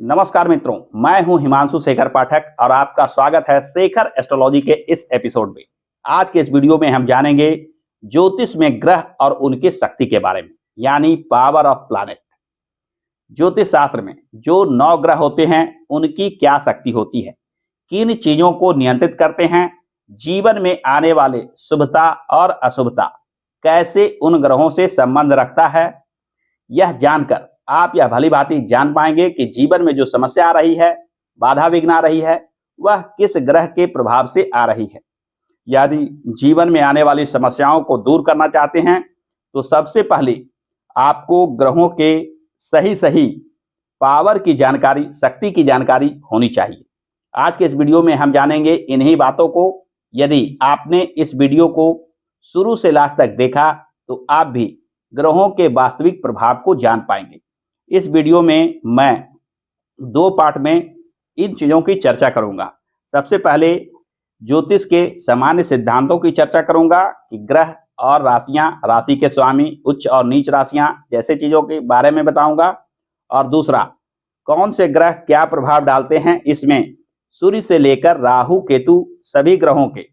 नमस्कार मित्रों, मैं हूं हिमांशु शेखर पाठक और आपका स्वागत है शेखर एस्ट्रोलॉजी के इस एपिसोड में। आज के इस वीडियो में हम जानेंगे ज्योतिष में ग्रह और उनकी शक्ति के बारे में, यानी पावर ऑफ प्लैनेट। ज्योतिष शास्त्र में जो 9 ग्रह होते हैं उनकी क्या शक्ति होती है, किन चीजों को नियंत्रित करते हैं, जीवन में आने वाले शुभता और अशुभता कैसे उन ग्रहों से संबंध रखता है, यह जानकर आप यह भली भांति जान पाएंगे कि जीवन में जो समस्या आ रही है, बाधा विघ्न आ रही है, वह किस ग्रह के प्रभाव से आ रही है। यदि जीवन में आने वाली समस्याओं को दूर करना चाहते हैं तो सबसे पहले आपको ग्रहों के सही पावर की जानकारी, शक्ति की जानकारी होनी चाहिए। आज के इस वीडियो में हम जानेंगे इन्हीं बातों को। यदि आपने इस वीडियो को शुरू से लास्ट तक देखा तो आप भी ग्रहों के वास्तविक प्रभाव को जान पाएंगे। इस वीडियो में मैं 2 पार्ट में इन चीजों की चर्चा करूंगा। सबसे पहले ज्योतिष के सामान्य सिद्धांतों की चर्चा करूंगा कि ग्रह और राशियां, राशि के स्वामी, उच्च और नीच राशियां जैसे चीजों के बारे में बताऊंगा। और दूसरा, कौन से ग्रह क्या प्रभाव डालते हैं, इसमें सूर्य से लेकर राहु केतु सभी ग्रहों के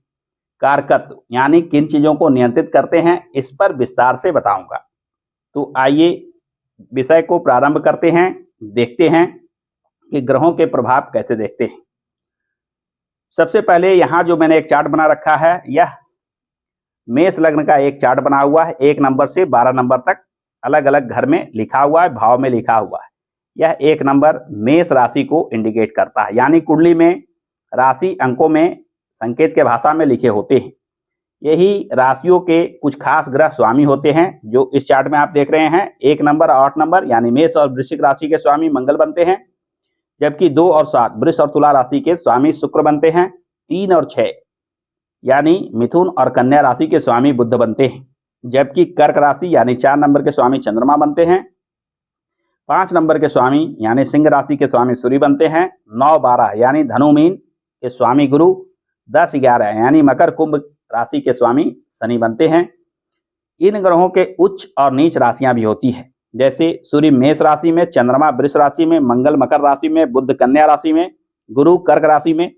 कारकत्व यानी किन चीजों को नियंत्रित करते हैं, इस पर विस्तार से बताऊंगा। तो आइए विषय को प्रारंभ करते हैं, देखते हैं कि ग्रहों के प्रभाव कैसे देखते हैं। सबसे पहले यहाँ जो मैंने एक चार्ट बना रखा है, यह मेष लग्न का एक चार्ट बना हुआ है। 1 नंबर से 12 नंबर तक अलग अलग घर में लिखा हुआ है, भाव में लिखा हुआ है। यह 1 नंबर मेष राशि को इंडिकेट करता है, यानी कुंडली में राशि अंकों में संकेत के भाषा में लिखे होते हैं। यही राशियों के कुछ खास ग्रह स्वामी होते हैं जो इस चार्ट में आप देख रहे हैं। 1 नंबर और 8 नंबर यानी मेष और वृश्चिक राशि के स्वामी मंगल बनते हैं, जबकि 2 और 7 वृष और तुला राशि के स्वामी शुक्र बनते हैं। 3 और 6 यानी मिथुन और कन्या राशि के स्वामी बुध बनते हैं, जबकि कर्क राशि यानी 4 नंबर के स्वामी चंद्रमा बनते हैं। 5 नंबर के स्वामी यानी सिंह राशि के स्वामी सूर्य बनते हैं। 9, 12 यानी धनु मीन के स्वामी गुरु। 10, 11 यानी मकर कुंभ राशि के स्वामी शनि बनते हैं। इन ग्रहों के उच्च और नीच राशियां भी होती है, जैसे सूर्य मेष राशि में, चंद्रमा वृष राशि में, मंगल मकर राशि में, बुध कन्या राशि में, गुरु कर्क राशि में,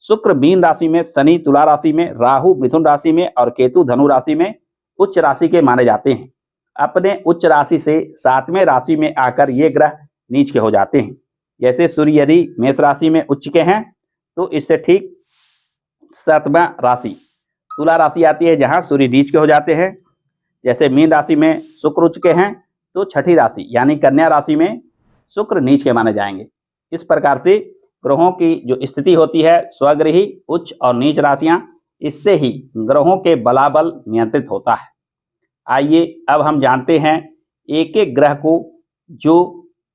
शुक्र मीन राशि में, शनि तुला राशि में, राहु मिथुन राशि में और केतु धनु राशि में उच्च राशि के माने जाते हैं। अपने उच्च राशि से 7वें राशि में आकर ये ग्रह नीच के हो जाते हैं। जैसे सूर्य यदि मेष राशि में उच्च के हैं तो इससे ठीक 7वां राशि तुला राशि आती है, जहां सूर्य नीच के हो जाते हैं। जैसे मीन राशि में शुक्र उच्च के हैं तो 6ठी राशि यानी कन्या राशि में शुक्र नीच के माने जाएंगे। इस प्रकार से ग्रहों की जो स्थिति होती है, स्वगृही, उच्च और नीच राशियां, इससे ही ग्रहों के बलाबल नियंत्रित होता है। आइए अब हम जानते हैं एक एक ग्रह को जो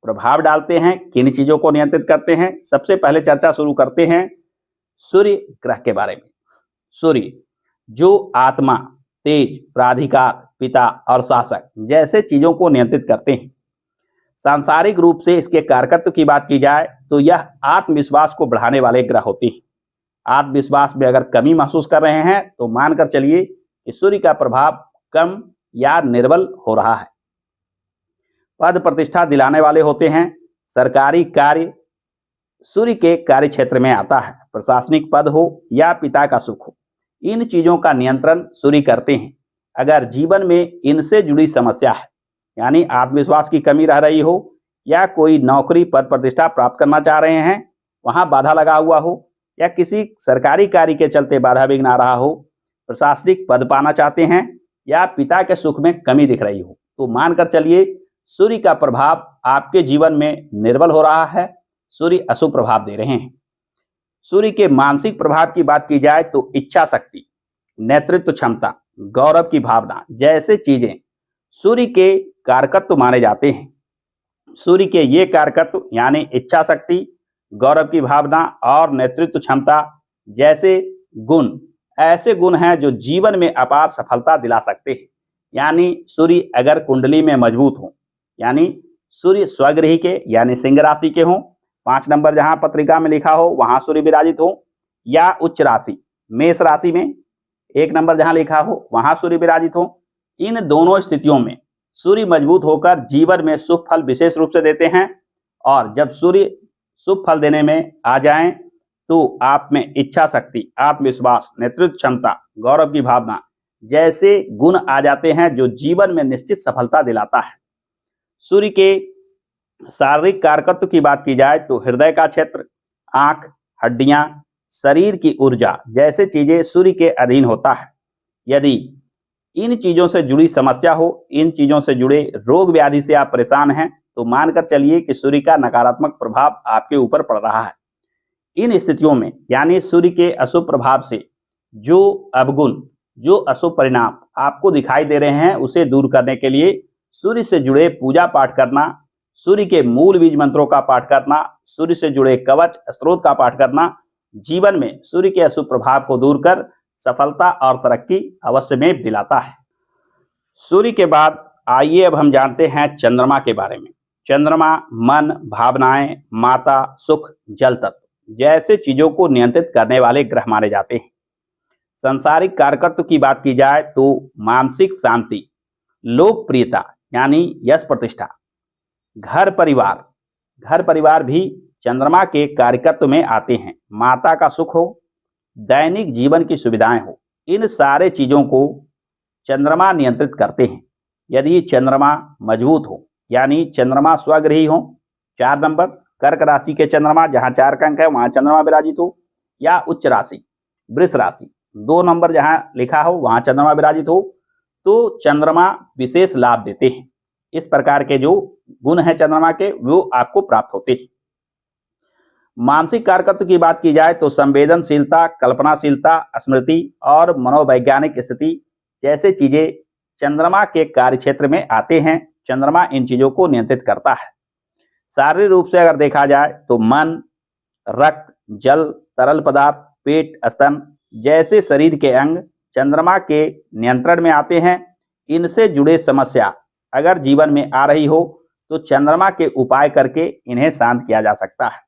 प्रभाव डालते हैं, किन चीजों को नियंत्रित करते हैं। सबसे पहले चर्चा शुरू करते हैं सूर्य ग्रह के बारे में। सूर्य जो आत्मा, तेज, प्राधिकार, पिता और शासक जैसे चीजों को नियंत्रित करते हैं। सांसारिक रूप से इसके कारकत्व की बात की जाए तो यह आत्मविश्वास को बढ़ाने वाले ग्रह होते हैं। आत्मविश्वास में अगर कमी महसूस कर रहे हैं तो मानकर चलिए कि सूर्य का प्रभाव कम या निर्बल हो रहा है। पद प्रतिष्ठा दिलाने वाले होते हैं। सरकारी कार्य सूर्य के कार्य क्षेत्र में आता है, प्रशासनिक पद हो या पिता का सुख हो, इन चीजों का नियंत्रण सूर्य करते हैं। अगर जीवन में इनसे जुड़ी समस्या है, यानी आत्मविश्वास की कमी रह रही हो या कोई नौकरी पद प्रतिष्ठा प्राप्त करना चाह रहे हैं, वहां बाधा लगा हुआ हो, या किसी सरकारी कार्य के चलते बाधा विघ्न आ रहा हो, प्रशासनिक पद पाना चाहते हैं या पिता के सुख में कमी दिख रही हो, तो मानकर चलिए सूर्य का प्रभाव आपके जीवन में निर्बल हो रहा है। सूर्य अशुभ प्रभाव दे रहे हैं। सूर्य के मानसिक प्रभाव की बात की जाए तो इच्छा शक्ति, नेतृत्व क्षमता, गौरव की भावना जैसे चीजें सूर्य के कारकत्व माने जाते हैं। सूर्य के ये कारकत्व यानी इच्छा शक्ति, गौरव की भावना और नेतृत्व क्षमता जैसे गुण ऐसे गुण हैं जो जीवन में अपार सफलता दिला सकते हैं। यानी सूर्य अगर कुंडली में मजबूत हो, यानी सूर्य स्वगृही के यानी सिंह राशि के हों, 5 नंबर जहां पत्रिका में लिखा हो वहां सूर्य विराजित हो, या उच्च राशि मेष राशि में 1 नंबर जहां लिखा हो वहां सूर्य विराजित हो, इन दोनों स्थितियों में सूर्य मजबूत होकर जीवन में शुभ फल विशेष रूप से देते हैं। और जब सूर्य शुभ फल देने में आ जाएं तो आप में इच्छा शक्ति, आत्मविश्वास, नेतृत्व क्षमता, गौरव की भावना जैसे गुण आ जाते हैं जो जीवन में निश्चित सफलता दिलाता है। सूर्य के शारीरिक कारकत्व की बात की जाए तो हृदय का क्षेत्र, आंख, हड्डियां, शरीर की ऊर्जा जैसे चीजें सूर्य के अधीन होता है। यदि इन चीजों से जुड़ी समस्या हो, इन चीजों से जुड़े रोग व्याधि से आप परेशान हैं, तो मानकर चलिए कि सूर्य का नकारात्मक प्रभाव आपके ऊपर पड़ रहा है। इन स्थितियों में यानी सूर्य के अशुभ प्रभाव से जो अवगुण, जो अशुभ परिणाम आपको दिखाई दे रहे हैं, उसे दूर करने के लिए सूर्य से जुड़े पूजा पाठ करना, सूर्य के मूल बीज मंत्रों का पाठ करना, सूर्य से जुड़े कवच स्त्रोत का पाठ करना जीवन में सूर्य के अशुभ प्रभाव को दूर कर सफलता और तरक्की अवश्य में दिलाता है। सूर्य के बाद आइए अब हम जानते हैं चंद्रमा के बारे में। चंद्रमा मन, भावनाएं, माता, सुख, जल तत्व जैसे चीजों को नियंत्रित करने वाले ग्रह माने जाते हैं। सांसारिक कारकत्व की बात की जाए तो मानसिक शांति, लोकप्रियता यानी यश प्रतिष्ठा, घर परिवार भी चंद्रमा के कारकत्व में आते हैं। माता का सुख हो, दैनिक जीवन की सुविधाएं हो, इन सारे चीजों को चंद्रमा नियंत्रित करते हैं। यदि चंद्रमा मजबूत हो यानी चंद्रमा स्वग्रही हो, 4 नंबर कर्क राशि के चंद्रमा जहां 4 का अंक है वहां चंद्रमा विराजित हो, या उच्च राशि वृष राशि 2 नंबर जहां लिखा हो वहां चंद्रमा विराजित हो, तो चंद्रमा विशेष लाभ देते हैं। इस प्रकार के जो गुण है चंद्रमा के वो आपको प्राप्त होते हैं। मानसिक कारकत्व की बात की जाए तो संवेदनशीलता, कल्पनाशीलता, स्मृति और मनोवैज्ञानिक स्थिति जैसे चीजें चंद्रमा के कार्य क्षेत्र में आते हैं। चंद्रमा इन चीजों को नियंत्रित करता है। शारीरिक रूप से अगर देखा जाए तो मन, रक्त, जल, तरल पदार्थ, पेट, स्तन जैसे शरीर के अंग चंद्रमा के नियंत्रण में आते हैं। इनसे जुड़े समस्या अगर जीवन में आ रही हो तो चंद्रमा के उपाय करके इन्हें शांत किया जा सकता है।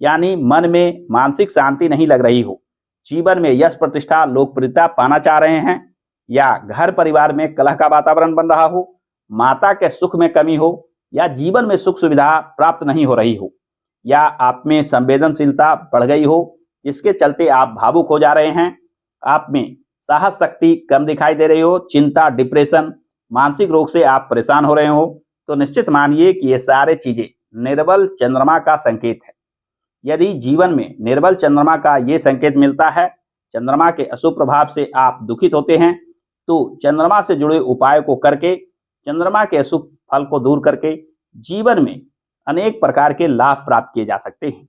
यानी मन में मानसिक शांति नहीं लग रही हो, जीवन में यश प्रतिष्ठा, लोकप्रियता पाना चाह रहे हैं, या घर परिवार में कलह का वातावरण बन रहा हो, माता के सुख में कमी हो, या जीवन में सुख सुविधा प्राप्त नहीं हो रही हो, या आप में संवेदनशीलता बढ़ गई हो जिसके चलते आप भावुक हो जा रहे हैं, आप में साहस शक्ति कम दिखाई दे रही हो, चिंता, डिप्रेशन, मानसिक रोग से आप परेशान हो रहे हो, तो निश्चित मानिए कि ये सारे चीजें निर्बल चंद्रमा का संकेत है। यदि जीवन में निर्बल चंद्रमा का ये संकेत मिलता है, चंद्रमा के अशुभ प्रभाव से आप दुखित होते हैं, तो चंद्रमा से जुड़े उपाय को करके, चंद्रमा के अशुभ फल को दूर करके जीवन में अनेक प्रकार के लाभ प्राप्त किए जा सकते हैं।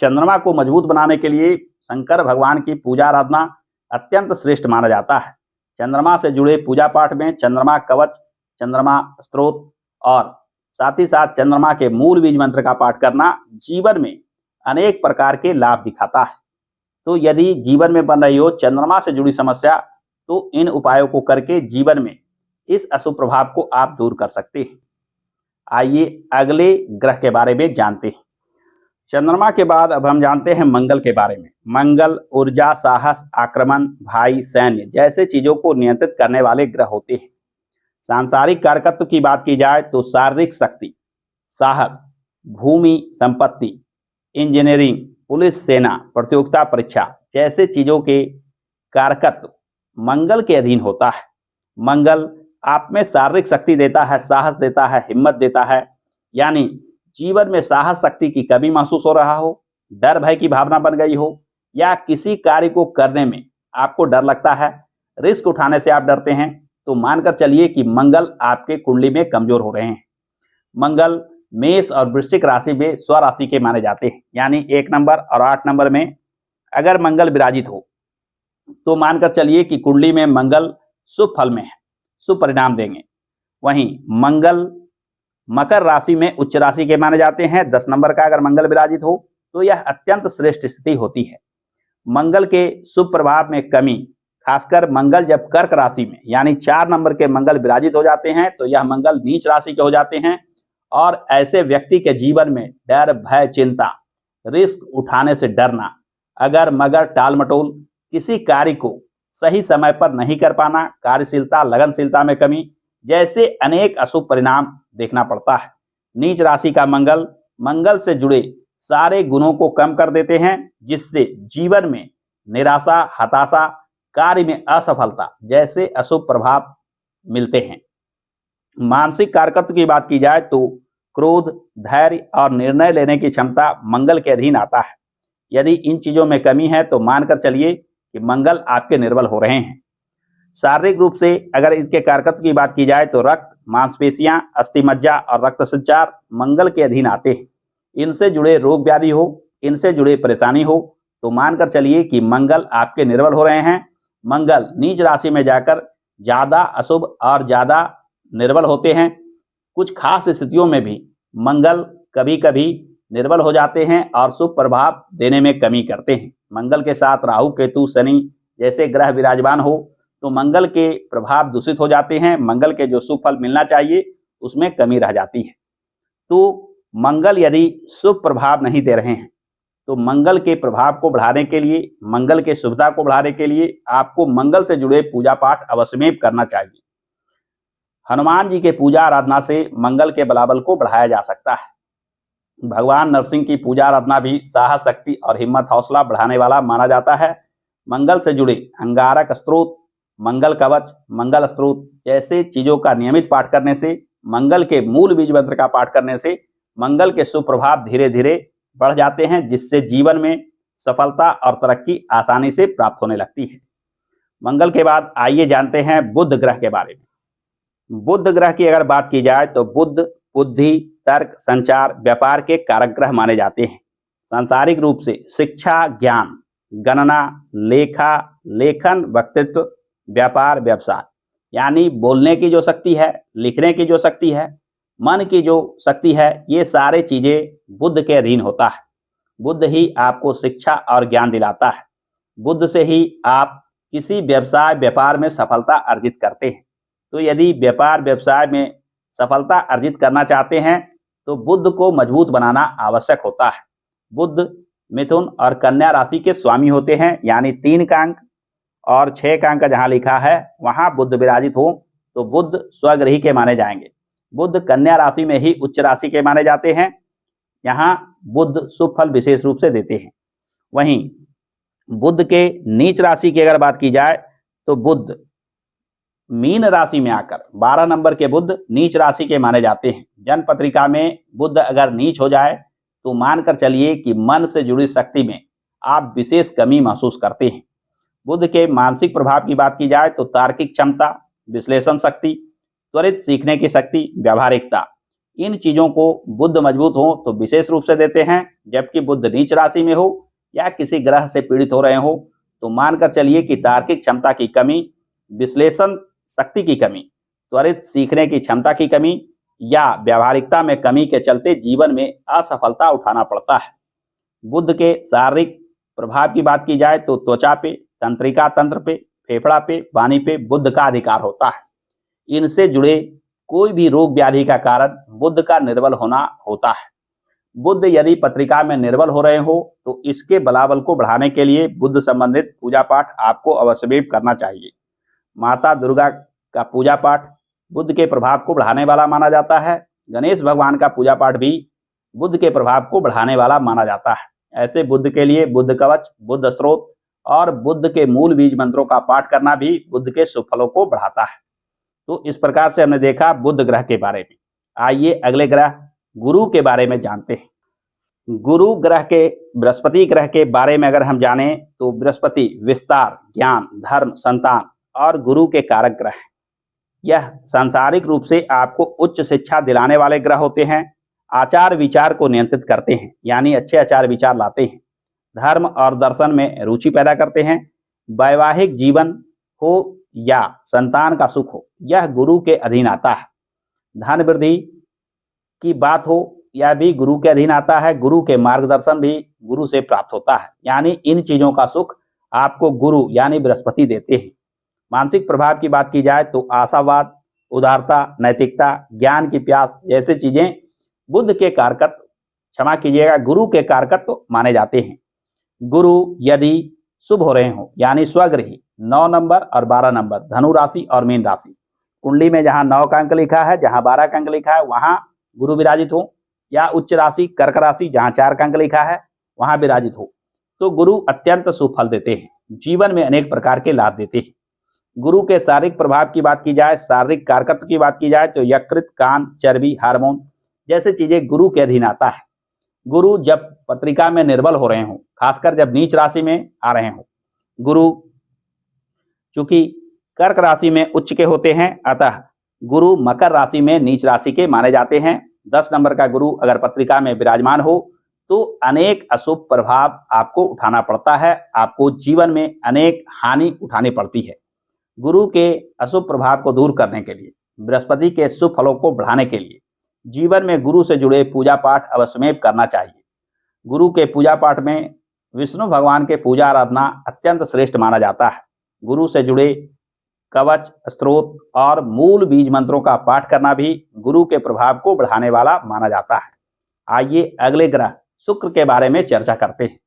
चंद्रमा को मजबूत बनाने के लिए शंकर भगवान की पूजा आराधना अत्यंत श्रेष्ठ माना जाता है। चंद्रमा से जुड़े पूजा पाठ में चंद्रमा कवच, चंद्रमा स्त्रोत और साथ ही साथ चंद्रमा के मूल बीज मंत्र का पाठ करना जीवन में अनेक प्रकार के लाभ दिखाता है। तो यदि जीवन में बन रही हो चंद्रमा से जुड़ी समस्या, तो इन उपायों को करके जीवन में इस अशुभ प्रभाव को आप दूर कर सकते हैं। आइए अगले ग्रह के बारे में जानते हैं। चंद्रमा के बाद अब हम जानते हैं मंगल के बारे में। मंगल ऊर्जा, साहस, आक्रमण, भाई, सैन्य जैसे चीजों को नियंत्रित करने वाले ग्रह होते हैं। सांसारिक कारकत्व की बात की जाए तो शारीरिक शक्ति, साहस, भूमि, संपत्ति, इंजीनियरिंग, पुलिस, सेना, प्रतियोगिता परीक्षा जैसे चीजों के कारकत्व मंगल के अधीन होता है। मंगल आप में शारीरिक शक्ति देता है, साहस देता है, हिम्मत देता है। यानी जीवन में साहस शक्ति की कमी महसूस हो रहा हो, डर भय की भावना बन गई हो, या किसी कार्य को करने में आपको डर लगता है, रिस्क उठाने से आप डरते हैं, तो मानकर चलिए कि मंगल आपके कुंडली में कमजोर हो रहे हैं। मंगल मेष और वृश्चिक राशि में स्वराशि के माने जाते हैं। यानी 1 नंबर और 8 नंबर में अगर मंगल विराजित हो तो मानकर चलिए कि कुंडली में मंगल शुभ फल में है, शुभ परिणाम देंगे। वहीं मंगल मकर राशि में उच्च राशि के माने जाते हैं। 10 नंबर का अगर मंगल विराजित हो तो यह अत्यंत श्रेष्ठ स्थिति होती है। मंगल के शुभ प्रभाव में कमी, खासकर मंगल जब कर्क राशि में यानी 4 नंबर के मंगल विराजित हो जाते हैं तो यह मंगल नीच राशि के हो जाते हैं, और ऐसे व्यक्ति के जीवन में डर, भय, चिंता, रिस्क उठाने से डरना, अगर मगर टाल मटोल, किसी कार्य को सही समय पर नहीं कर पाना, कार्यशीलता, लगनशीलता में कमी जैसे अनेक अशुभ परिणाम देखना पड़ता है। नीच राशि का मंगल, मंगल से जुड़े सारे गुणों को कम कर देते हैं, जिससे जीवन में निराशा, हताशा, कार्य में असफलता जैसे अशुभ प्रभाव मिलते हैं। मानसिक कारकत्व की बात की जाए तो क्रोध, धैर्य और निर्णय लेने की क्षमता मंगल के अधीन आता है। यदि इन चीजों में कमी है तो मानकर चलिए कि मंगल आपके निर्बल हो रहे हैं। शारीरिक रूप से अगर इसके कारकत्व की बात की जाए तो रक्त, मांसपेशियां, अस्थि मज्जा और रक्त संचार मंगल के अधीन आते हैं। इनसे जुड़े रोग व्याधि हो, इनसे जुड़े परेशानी हो तो मानकर चलिए कि मंगल आपके निर्बल हो रहे हैं। मंगल नीच राशि में जाकर ज्यादा अशुभ और ज्यादा निर्बल होते हैं। कुछ खास स्थितियों में भी मंगल कभी कभी निर्बल हो जाते हैं और शुभ प्रभाव देने में कमी करते हैं। मंगल के साथ राहु, केतु, शनि जैसे ग्रह विराजमान हो तो मंगल के प्रभाव दूषित हो जाते हैं। मंगल के जो शुभ फल मिलना चाहिए उसमें कमी रह जाती है। तो मंगल यदि शुभ प्रभाव नहीं दे रहे हैं तो मंगल के प्रभाव को बढ़ाने के लिए, मंगल के शुभता को बढ़ाने के लिए आपको मंगल से जुड़े पूजा पाठ अवश्य करना चाहिए। हनुमान जी के पूजा आराधना से मंगल के बलाबल को बढ़ाया जा सकता है। भगवान नरसिंह की पूजा आराधना भी साहस, शक्ति और हिम्मत, हौसला बढ़ाने वाला माना जाता है। मंगल से जुड़े अंगारक स्तोत्र, मंगल कवच, मंगल स्तोत्र जैसे चीजों का नियमित पाठ करने से, मंगल के मूल बीज मंत्र का पाठ करने से मंगल के शुभ प्रभाव धीरे धीरे बढ़ जाते हैं, जिससे जीवन में सफलता और तरक्की आसानी से प्राप्त होने लगती है। मंगल के बाद आइए जानते हैं बुध ग्रह के बारे में। बुध ग्रह की अगर बात की जाए तो बुध बुद्धि, तर्क, संचार, व्यापार के कारक ग्रह माने जाते हैं। सांसारिक रूप से शिक्षा, ज्ञान, गणना, लेखा, लेखन, वक्तृत्व, व्यापार, व्यवसाय यानी बोलने की जो शक्ति है, लिखने की जो शक्ति है, मन की जो शक्ति है, ये सारे चीजें बुध के अधीन होता है। बुध ही आपको शिक्षा और ज्ञान दिलाता है। बुध से ही आप किसी व्यवसाय, व्यापार में सफलता अर्जित करते हैं। तो यदि व्यापार, व्यवसाय में सफलता अर्जित करना चाहते हैं तो बुध को मजबूत बनाना आवश्यक होता है। बुध मिथुन और कन्या राशि के स्वामी होते हैं, यानी 3 का अंक और 6 का अंक जहां लिखा है वहां बुध विराजित हो तो बुध स्वग्रही के माने जाएंगे। बुध कन्या राशि में ही उच्च राशि के माने जाते हैं। यहाँ बुध शुभ फल विशेष रूप से देते हैं। वहीं बुध के नीच राशि की अगर बात की जाए तो बुध मीन राशि में आकर 12 नंबर के बुध नीच राशि के माने जाते हैं। जन्म पत्रिका में बुध अगर नीच हो जाए तो मानकर चलिए कि मन से जुड़ी शक्ति में आप विशेष कमी महसूस करते हैं। बुध के मानसिक प्रभाव की बात की जाए तो तार्किक क्षमता, विश्लेषण शक्ति, त्वरित सीखने की शक्ति, व्यावहारिकता, इन चीजों को बुध मजबूत हो तो विशेष रूप से देते हैं। जबकि बुध नीच राशि में हो या किसी ग्रह से पीड़ित हो रहे हो तो मानकर चलिए कि तार्किक क्षमता की कमी, विश्लेषण शक्ति की कमी, त्वरित सीखने की क्षमता की कमी या व्यावहारिकता में कमी के चलते जीवन में असफलता उठाना पड़ता है। बुध के शारीरिक प्रभाव की बात की जाए तो त्वचा पे, तंत्रिका तंत्र पे, फेफड़ा पे, वाणी पे बुध का अधिकार होता है। इनसे जुड़े कोई भी रोग व्याधि का कारण बुध का निर्बल होना होता है। बुध यदि पत्रिका में निर्बल हो रहे हो तो इसके बलाबल को बढ़ाने के लिए बुध संबंधित पूजा पाठ आपको अवश्य करना चाहिए। माता दुर्गा का पूजा पाठ बुध के प्रभाव को बढ़ाने वाला माना जाता है। गणेश भगवान का पूजा पाठ भी बुध के प्रभाव को बढ़ाने वाला माना जाता है। ऐसे बुध के लिए बुध कवच, बुध स्तोत्र और बुध के मूल बीज मंत्रों का पाठ करना भी बुध के शुभ फलों को बढ़ाता है। तो इस प्रकार से हमने देखा बुध ग्रह के बारे में। आइए अगले ग्रह गुरु के बारे में जानते हैं। गुरु ग्रह के, बृहस्पति ग्रह के बारे में अगर हम जाने तो बृहस्पति विस्तार, ज्ञान, धर्म, संतान और गुरु के कारक ग्रह हैं। यह सांसारिक रूप से आपको उच्च शिक्षा दिलाने वाले ग्रह होते हैं। आचार विचार को नियंत्रित करते हैं, यानी अच्छे आचार विचार लाते हैं। धर्म और दर्शन में रुचि पैदा करते हैं। वैवाहिक जीवन हो या संतान का सुख हो, यह गुरु के अधीन आता है। धन वृद्धि की बात हो, यह भी गुरु के अधीन आता है। गुरु के मार्गदर्शन भी गुरु से प्राप्त होता है, यानी इन चीजों का सुख आपको गुरु यानी बृहस्पति देते हैं। मानसिक प्रभाव की बात की जाए तो आशावाद, उदारता, नैतिकता, ज्ञान की प्यास जैसे चीजें बुध के कारकत्व, क्षमा कीजिएगा, गुरु के कारकत्व माने जाते हैं। गुरु यदि शुभ हो रहे हो यानी स्वग्रही 9 नंबर और 12 नंबर, धनु राशि और मीन राशि, कुंडली में जहां 9 का अंक लिखा है, जहां 12 का अंक लिखा है वहां गुरु विराजित हो या उच्च राशि कर्क राशि जहां 4 का अंक लिखा है वहां विराजित हो तो गुरु अत्यंत शुभ फल देते हैं, जीवन में अनेक प्रकार के लाभ देते हैं। गुरु के शारीरिक प्रभाव की बात की जाए, शारीरिक कारकत्व की बात की जाए तो यकृत, कान, चर्बी, हार्मोन जैसे चीजें गुरु के अधीन आता है। गुरु जब पत्रिका में निर्बल हो रहे हों, खासकर जब नीच राशि में आ रहे हों, गुरु चूंकि कर्क राशि में उच्च के होते हैं, अतः गुरु मकर राशि में नीच राशि के माने जाते हैं। 10 नंबर का गुरु अगर पत्रिका में विराजमान हो तो अनेक अशुभ प्रभाव आपको उठाना पड़ता है, आपको जीवन में अनेक हानि उठानी पड़ती है। गुरु के अशुभ प्रभाव को दूर करने के लिए, बृहस्पति के शुभ फलों को बढ़ाने के लिए जीवन में गुरु से जुड़े पूजा पाठ अवश्यमेव करना चाहिए। गुरु के पूजा पाठ में विष्णु भगवान के पूजा आराधना अत्यंत श्रेष्ठ माना जाता है। गुरु से जुड़े कवच, स्तोत्र और मूल बीज मंत्रों का पाठ करना भी गुरु के प्रभाव को बढ़ाने वाला माना जाता है। आइए अगले ग्रह शुक्र के बारे में चर्चा करते हैं।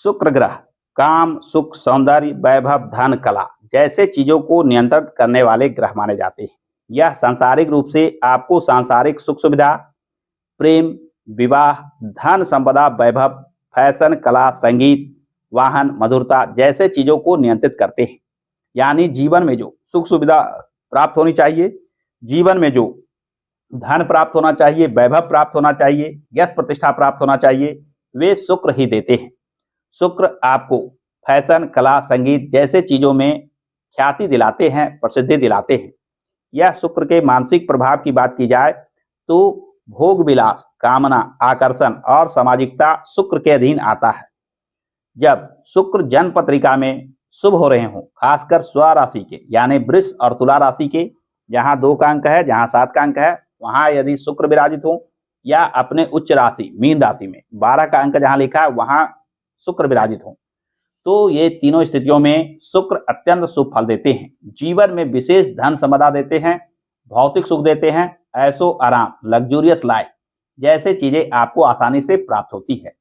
शुक्र ग्रह काम, सुख, सौंदर्य, वैभव, धन, कला जैसे चीजों को नियंत्रित करने वाले ग्रह माने जाते हैं। यह सांसारिक रूप से आपको सांसारिक सुख सुविधा, प्रेम, विवाह, धन संपदा, वैभव, फैशन, कला, संगीत, वाहन, मधुरता जैसे चीजों को नियंत्रित करते हैं। यानी जीवन में जो सुख सुविधा प्राप्त होनी चाहिए, जीवन में जो धन प्राप्त होना चाहिए, वैभव प्राप्त होना चाहिए, यश प्रतिष्ठा प्राप्त होना चाहिए, वे शुक्र ही देते हैं। शुक्र आपको फैशन, कला, संगीत जैसे चीजों में ख्याति दिलाते हैं, प्रसिद्धि दिलाते हैं। यह शुक्र के मानसिक प्रभाव की बात की जाए तो भोग विलास, कामना, आकर्षण और सामाजिकता शुक्र के अधीन आता है। जब शुक्र जन्म पत्रिका में शुभ हो रहे हों, खासकर स्वराशि के यानी वृष और तुला राशि के, जहां 2 का अंक है, जहां 7 का अंक है, वहां यदि शुक्र विराजित हो, या अपने उच्च राशि मीन राशि में 12 का अंक जहां लिखा है वहां शुक्र विराजित हो, तो ये तीनों स्थितियों में शुक्र अत्यंत शुभ फल देते हैं। जीवन में विशेष धन संपदा देते हैं, भौतिक सुख देते हैं, ऐशो आराम, लग्जूरियस लाइफ जैसे चीजें आपको आसानी से प्राप्त होती है।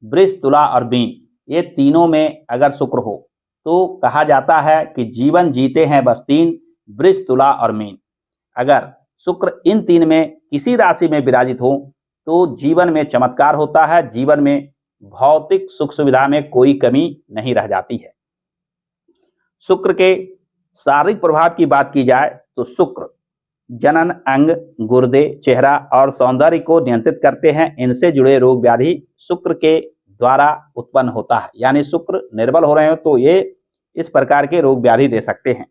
वृष, तुला और मीन ये तीनों में अगर शुक्र हो तो कहा जाता है कि जीवन जीते हैं बस 3, वृष, तुला और मीन। अगर शुक्र इन 3 में किसी राशि में विराजित हो तो जीवन में चमत्कार होता है, जीवन में भौतिक सुख सुविधा में कोई कमी नहीं रह जाती है। शुक्र के शारीरिक प्रभाव की बात की जाए तो शुक्र जनन, अंग, गुर्दे, चेहरा और सौंदर्य को नियंत्रित करते हैं। इनसे जुड़े रोग व्याधि शुक्र के द्वारा उत्पन्न होता है। यानी शुक्र निर्बल हो रहे हो तो ये इस प्रकार के रोग व्याधि दे सकते हैं।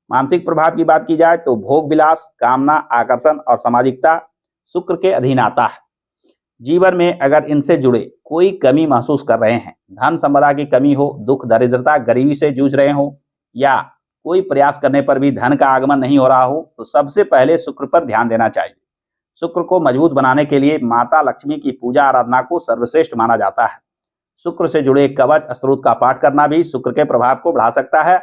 मानसिक प्रभाव की बात की जाए तो भोग विलास, कामना, आकर्षण और सामाजिकता शुक्र के अधीन आता है। जीवन में अगर इनसे जुड़े कोई कमी महसूस कर रहे हैं, धन संपदा की कमी हो, दुख, दरिद्रता, गरीबी से जूझ रहे हो, या कोई प्रयास करने पर भी धन का आगमन नहीं हो रहा हो, तो सबसे पहले शुक्र पर ध्यान देना चाहिए। शुक्र को मजबूत बनाने के लिए माता लक्ष्मी की पूजा आराधना को सर्वश्रेष्ठ माना जाता है। शुक्र से जुड़े कवच, स्तोत्र का पाठ करना भी शुक्र के प्रभाव को बढ़ा सकता है।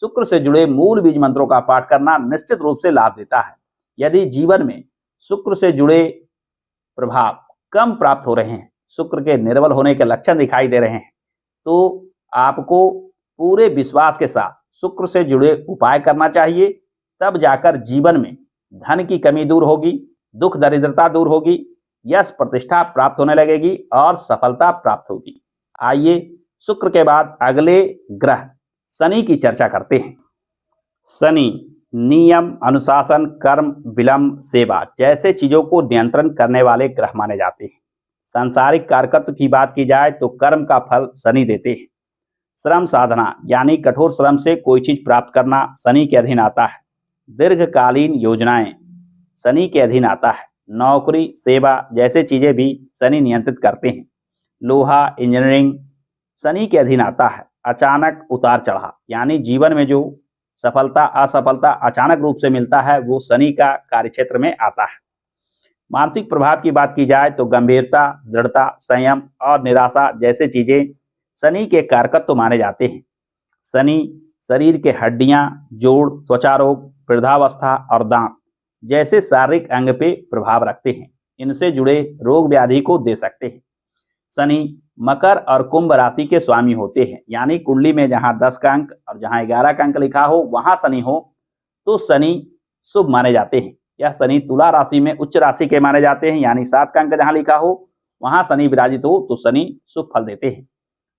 शुक्र से जुड़े मूल बीज मंत्रों का पाठ करना निश्चित रूप से लाभ देता है। यदि जीवन में शुक्र से जुड़े प्रभाव कम प्राप्त हो रहे हैं, शुक्र के निर्बल होने के लक्षण दिखाई दे रहे हैं, तो आपको पूरे विश्वास के साथ शुक्र से जुड़े उपाय करना चाहिए। तब जाकर जीवन में धन की कमी दूर होगी, दुख दरिद्रता दूर होगी, यश प्रतिष्ठा प्राप्त होने लगेगी और सफलता प्राप्त होगी। आइए शुक्र के बाद अगले ग्रह शनि की चर्चा करते हैं। शनि नियम, अनुशासन, कर्म, विलंब, सेवा जैसे चीजों को नियंत्रण करने वाले ग्रह माने जाते हैं। सांसारिक कारकत्व की बात की जाए तो कर्म का फल शनि देते हैं। श्रम साधना यानी कठोर श्रम से कोई चीज प्राप्त करना शनि के अधीन आता है। दीर्घकालीन योजनाएं शनि के अधीन आता है। नौकरी, सेवा जैसे चीजें भी शनि नियंत्रित करते हैं। लोहा, इंजीनियरिंग शनि के अधीन आता है। अचानक उतार चढ़ाव यानी जीवन में जो सफलता असफलता अचानक रूप से मिलता है वो शनि का कार्यक्षेत्र में आता है। मानसिक प्रभाव की बात की जाए तो गंभीरता, दृढ़ता, संयम और निराशा जैसे चीजें शनि के कारकत्व माने जाते हैं। शनि शरीर के हड्डियां, जोड़, त्वचा रोग, वृद्धावस्था और दांत जैसे शारीरिक अंग पे प्रभाव रखते हैं। इनसे जुड़े रोग व्याधि को दे सकते हैं। शनि मकर और कुंभ राशि के स्वामी होते हैं। यानी कुंडली में जहां 10 का अंक और जहां 11 का अंक लिखा हो वहां शनि हो तो शनि शुभ माने जाते हैं। यह शनि तुला राशि में उच्च राशि के माने जाते हैं, यानी 7 का अंक जहां लिखा हो वहां शनि विराजित हो तो शनि शुभ फल देते हैं।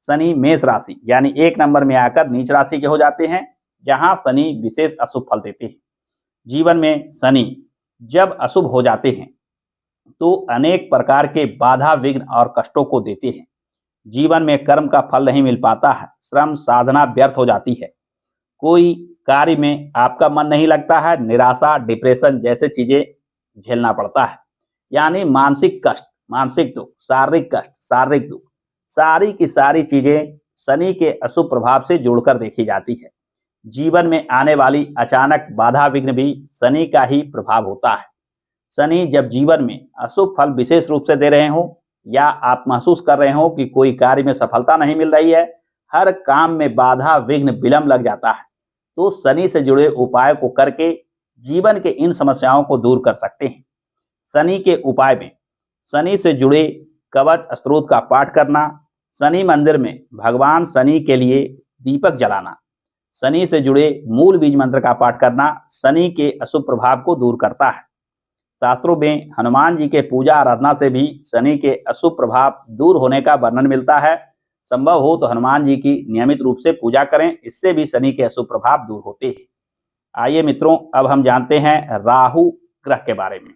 शनि मेष राशि यानी 1 नंबर में आकर नीच राशि के हो जाते हैं, जहां शनि विशेष अशुभ फल देते हैं। जीवन में शनि जब अशुभ हो जाते हैं तो अनेक प्रकार के बाधा विघ्न और कष्टों को देते हैं। जीवन में कर्म का फल नहीं मिल पाता है, श्रम साधना व्यर्थ हो जाती है, कोई कार्य में आपका मन नहीं लगता है, निराशा डिप्रेशन जैसे चीजें झेलना पड़ता है। यानी मानसिक कष्ट, मानसिक दुख, शारीरिक कष्ट, शारीरिक दुख, सारी की सारी चीजें शनि के अशुभ प्रभाव से जोड़कर देखी जाती है। जीवन में आने वाली अचानक बाधा विघ्न भी शनि का ही प्रभाव होता है। शनि जब जीवन में अशुभ फल विशेष रूप से दे रहे हो या आप महसूस कर रहे हो कि कोई कार्य में सफलता नहीं मिल रही है, हर काम में बाधा विघ्न विलंब लग जाता है, तो शनि से जुड़े उपाय को करके जीवन के इन समस्याओं को दूर कर सकते हैं। शनि के उपाय में शनि से जुड़े कवच स्त्रोत का पाठ करना, शनि मंदिर में भगवान शनि के लिए दीपक जलाना, शनि से जुड़े मूल बीज मंत्र का पाठ करना शनि के अशुभ प्रभाव को दूर करता है। शास्त्रों में हनुमान जी के पूजा आराधना से भी शनि के अशुभ प्रभाव दूर होने का वर्णन मिलता है। संभव हो तो हनुमान जी की नियमित रूप से पूजा करें, इससे भी शनि के अशुभ प्रभाव दूर होते हैं। आइए मित्रों, अब हम जानते हैं राहु ग्रह के बारे में।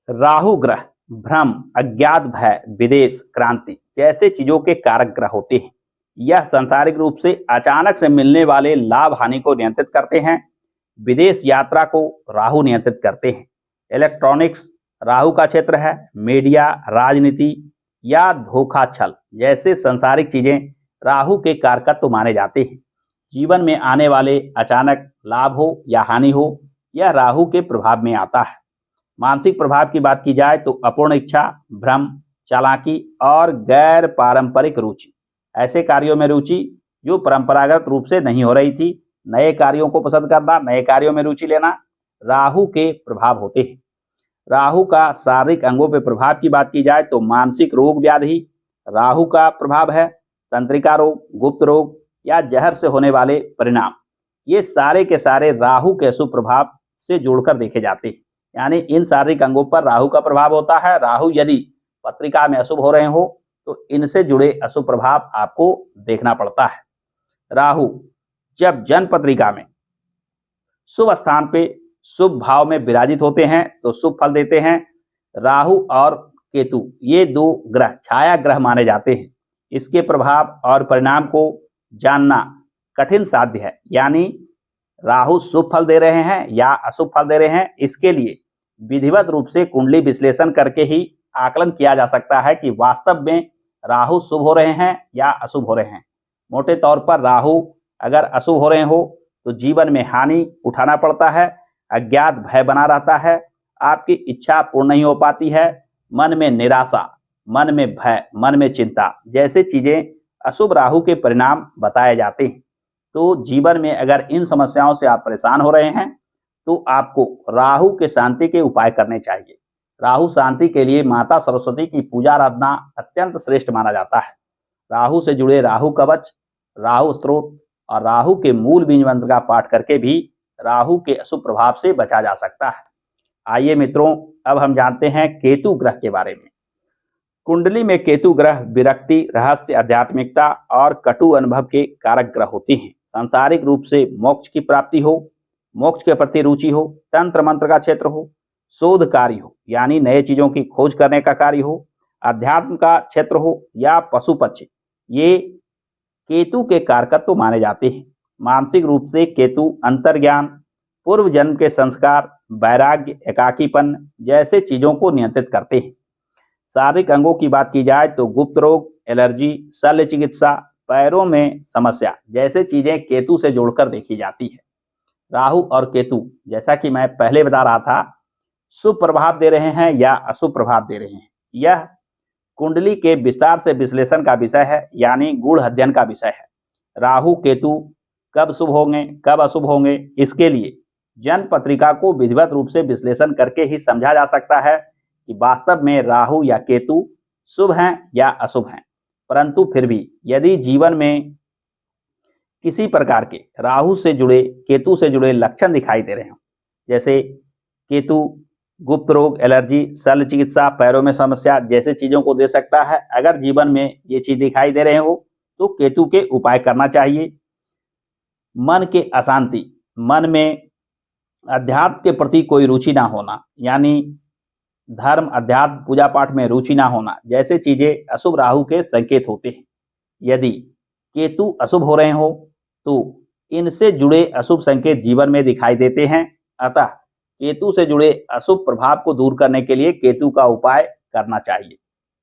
राहु ग्रह भ्रम, अज्ञात भय, विदेश, क्रांति जैसे चीजों के कारक ग्रह होते हैं। यह सांसारिक रूप से अचानक से मिलने वाले लाभ हानि को नियंत्रित करते हैं। विदेश यात्रा को राहु नियंत्रित करते हैं। इलेक्ट्रॉनिक्स राहु का क्षेत्र है। मीडिया, राजनीति या धोखा छल जैसे सांसारिक चीजें राहु के कारकत्व माने जाते हैं। जीवन में आने वाले अचानक लाभ हो या हानि हो, यह राहु के प्रभाव में आता है। मानसिक प्रभाव की बात की जाए तो अपूर्ण इच्छा, भ्रम, चालाकी और गैर पारंपरिक रुचि, ऐसे कार्यों में रुचि जो परंपरागत रूप से नहीं हो रही थी, नए कार्यों को पसंद करना, नए कार्यों में रुचि लेना, राहु के प्रभाव होते हैं। राहु का शारीरिक अंगों पर प्रभाव की बात की जाए तो मानसिक रोग व्याधि राहु का प्रभाव है। तंत्रिका रोग, गुप्त रोग या जहर से होने वाले परिणाम, ये सारे के सारे राहु के अशुभ प्रभाव से जोड़कर देखे जाते हैं। यानी इन शारीरिक अंगों पर राहु का प्रभाव होता है। राहु यदि पत्रिका में अशुभ हो रहे हो तो इनसे जुड़े अशुभ प्रभाव आपको देखना पड़ता है। राहु जब जन्म पत्रिका में शुभ स्थान पे शुभ भाव में विराजित होते हैं तो शुभ फल देते हैं। राहु और केतु ये 2 ग्रह छाया ग्रह माने जाते हैं। इसके प्रभाव और परिणाम को जानना कठिन साध्य है। यानी राहु शुभ फल दे रहे हैं या अशुभ फल दे रहे हैं, इसके लिए विधिवत रूप से कुंडली विश्लेषण करके ही आकलन किया जा सकता है कि वास्तव में राहु शुभ हो रहे हैं या अशुभ हो रहे हैं। मोटे तौर पर राहु अगर अशुभ हो रहे हो तो जीवन में हानि उठाना पड़ता है, अज्ञात भय बना रहता है, आपकी इच्छा पूर्ण नहीं हो पाती है, मन में निराशा, मन में भय, मन में चिंता जैसे चीजें अशुभ राहु के परिणाम बताए जाते हैं। तो जीवन में अगर इन समस्याओं से आप परेशान हो रहे हैं तो आपको राहु के शांति के उपाय करने चाहिए। राहु शांति के लिए माता सरस्वती की पूजा आराधना अत्यंत श्रेष्ठ माना जाता है। राहु से जुड़े राहु कवच, राहु स्तोत्र और राहु के मूल बीज मंत्र का पाठ करके भी राहु के अशुभ प्रभाव से बचा जा सकता है। आइए मित्रों, अब हम जानते हैं केतु ग्रह के बारे में। कुंडली में केतु ग्रह विरक्ति, रहस्य, आध्यात्मिकता और कटु अनुभव के कारक ग्रह होते हैं। सांसारिक रूप से मोक्ष की प्राप्ति हो, मोक्ष के प्रति रुचि हो, तंत्र मंत्र का क्षेत्र हो, शोध कार्य हो यानी नए चीजों की खोज करने का कार्य हो, अध्यात्म का क्षेत्र हो या पशु पक्षी, ये केतु के कारकत्व माने जाते हैं। मानसिक रूप से केतु अंतर्ज्ञान, पूर्व जन्म के संस्कार, वैराग्य, एकाकीपन जैसे चीजों को नियंत्रित करते हैं। शारीरिक अंगों की बात की जाए तो गुप्त रोग, एलर्जी, शल्य चिकित्सा, पैरों में समस्या जैसे चीजें केतु से जोड़कर देखी जाती है। राहु और केतु जैसा कि मैं पहले बता रहा था, शुभ प्रभाव दे रहे हैं या अशुभ प्रभाव दे रहे हैं, यह कुंडली के विस्तार से विश्लेषण का विषय है, यानी गूढ़ अध्ययन का विषय है। राहु केतु कब शुभ होंगे, कब अशुभ होंगे, इसके लिए जन्म पत्रिका को विधिवत रूप से विश्लेषण करके ही समझा जा सकता है कि वास्तव में राहु या केतु शुभ हैं या अशुभ हैं। परंतु फिर भी यदि जीवन में किसी प्रकार के राहु से जुड़े, केतु से जुड़े लक्षण दिखाई दे रहे हो, जैसे केतु गुप्त रोग, एलर्जी, शल्य चिकित्सा, पैरों में समस्या जैसे चीजों को दे सकता है। अगर जीवन में ये चीज दिखाई दे रहे हो तो केतु के उपाय करना चाहिए। मन के अशांति, मन में अध्यात्म के प्रति कोई रुचि ना होना, यानी धर्म, अध्यात्म, पूजा पाठ में रुचि ना होना जैसे चीजें अशुभ राहु के संकेत होते हैं। यदि केतु अशुभ हो रहे हो तो इनसे जुड़े अशुभ संकेत जीवन में दिखाई देते हैं। अतः केतु से जुड़े अशुभ प्रभाव को दूर करने के लिए केतु का उपाय करना चाहिए।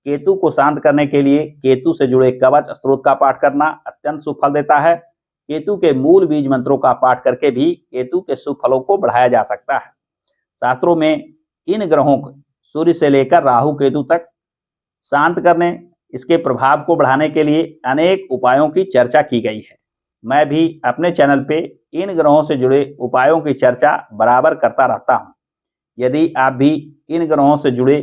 केतु को शांत करने के लिए केतु से जुड़े कवच स्त्रोत का पाठ करना अत्यंत शुभ फल देता है। केतु के मूल बीज मंत्रों का पाठ करके भी केतु के शुभ फलों को बढ़ाया जा सकता है। शास्त्रों में इन ग्रहों को सूर्य से लेकर राहु केतु तक शांत करने, इसके प्रभाव को बढ़ाने के लिए अनेक उपायों की चर्चा की गई है। मैं भी अपने चैनल पे इन ग्रहों से जुड़े उपायों की चर्चा बराबर करता रहता हूँ। यदि आप भी इन ग्रहों से जुड़े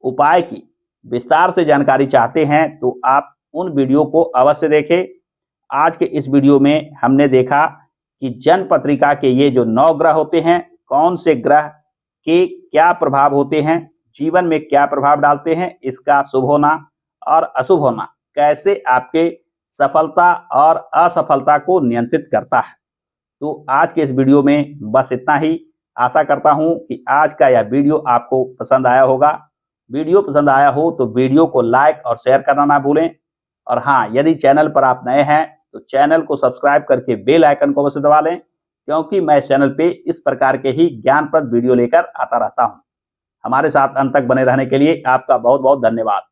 उपाय की विस्तार से जानकारी चाहते हैं तो आप उन वीडियो को अवश्य देखें। आज के इस वीडियो में हमने देखा कि जन्म पत्रिका के ये जो 9 ग्रह होते हैं, कौन से ग्रह के क्या प्रभाव होते हैं, जीवन में क्या प्रभाव डालते हैं, इसका शुभ होना और अशुभ होना कैसे आपके सफलता और असफलता को नियंत्रित करता है। तो आज के इस वीडियो में बस इतना ही। आशा करता हूं कि आज का यह वीडियो आपको पसंद आया होगा। वीडियो पसंद आया हो तो वीडियो को लाइक और शेयर करना ना भूलें। और हाँ, यदि चैनल पर आप नए हैं तो चैनल को सब्सक्राइब करके बेल आइकन को अवश्य दबा लें, क्योंकि मैं इस चैनल पे इस प्रकार के ही ज्ञानप्रद वीडियो लेकर आता रहता हूं। हमारे साथ अंत तक बने रहने के लिए आपका बहुत बहुत धन्यवाद।